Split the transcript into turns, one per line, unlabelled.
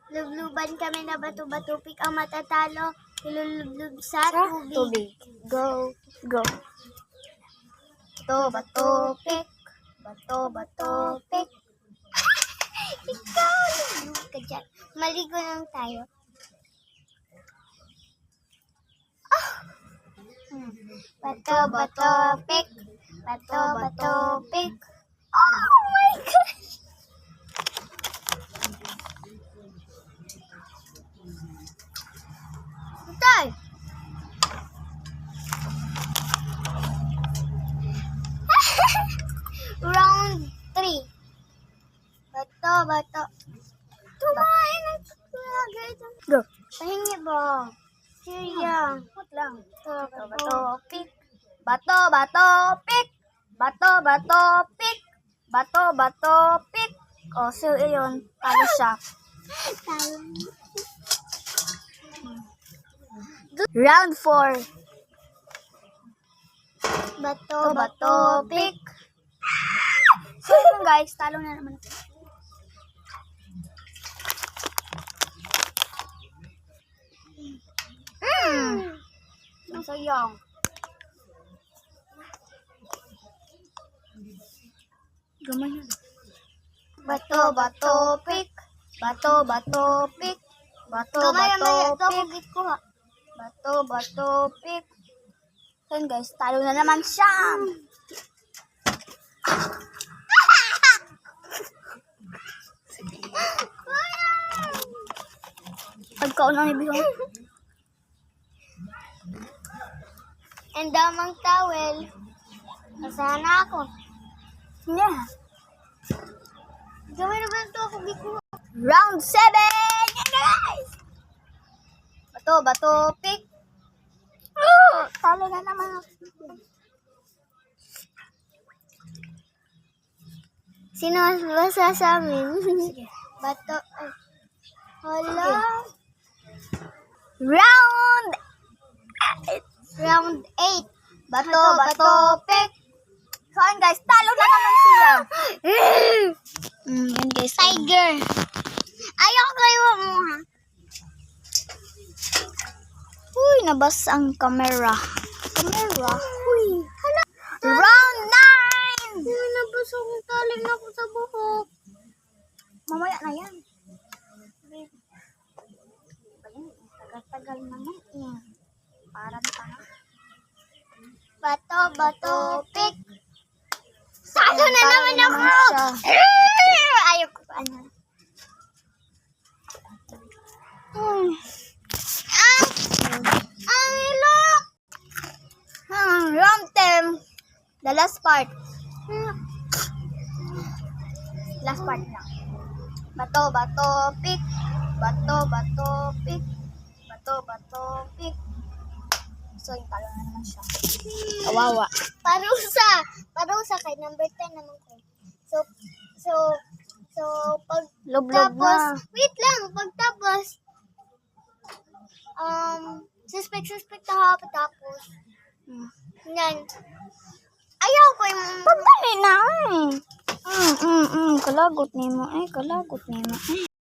Lubluban kami na bato-batupik ang matatalo. Ilulublub sa tubig.
Go.
Bato-batupik. Bato-batupik. Ikaw, lulub ka dyan. Maligo lang tayo. Bato-batupik. Bato-batupik. Oh my gosh! Tay! Round 3. Bato. Tumain ang agad.
Go.
Pahingi ba? Siya.
Wait lang.
Bato-batupik.
Bato-batupik. Bato-batupik. Bato-batupik. O, so yun. Talo siya. Round 4.
Bato-batupik.
So yun guys, talo na naman. Ang sayang. Gamay na.
Bato-batupik.
Bato-batupik.
Bato-batupik.
Bato-batupik. Bato-batupik. So yun guys, talo na naman siya. Pagkaunang ibig.
And damang towel. Asahan na ako.
Yeah.
Gawin na ba ito ako gikuha?
Round 7! Yan guys! Bato-batupik. Talo na naman ako.
Sino mas basa sa amin? Bato. Ay. Hala.
Round
Round 8.
Bato-batupik. So yun guys, talo na naman siya. Yan guys.
Tiger. Ayaw kayo mo ha.
Uy, nabas ang camera.
Uy. Hala.
Round 9!
Uy, nabasa akong tali na ako sa buhok.
Mamaya na yan. Tagal-tagal naman eh. Parang tanga.
Bato-batupik. Talo na naman ako. Ayaw ko pa na. Ang ilok.
Round 10. The last part. Last part na. Bato-batupik. Bato-batupik. Bato-batupik. So, yung talo na naman siya. Kawawa.
Parusa kay number 10 naman ko. So, pag
Lublob
tapos,
na.
wait lang, pag tapos, suspect na tapos, yan. Ayaw ko yung,
Pagdali na eh. Kalagot ni mo eh.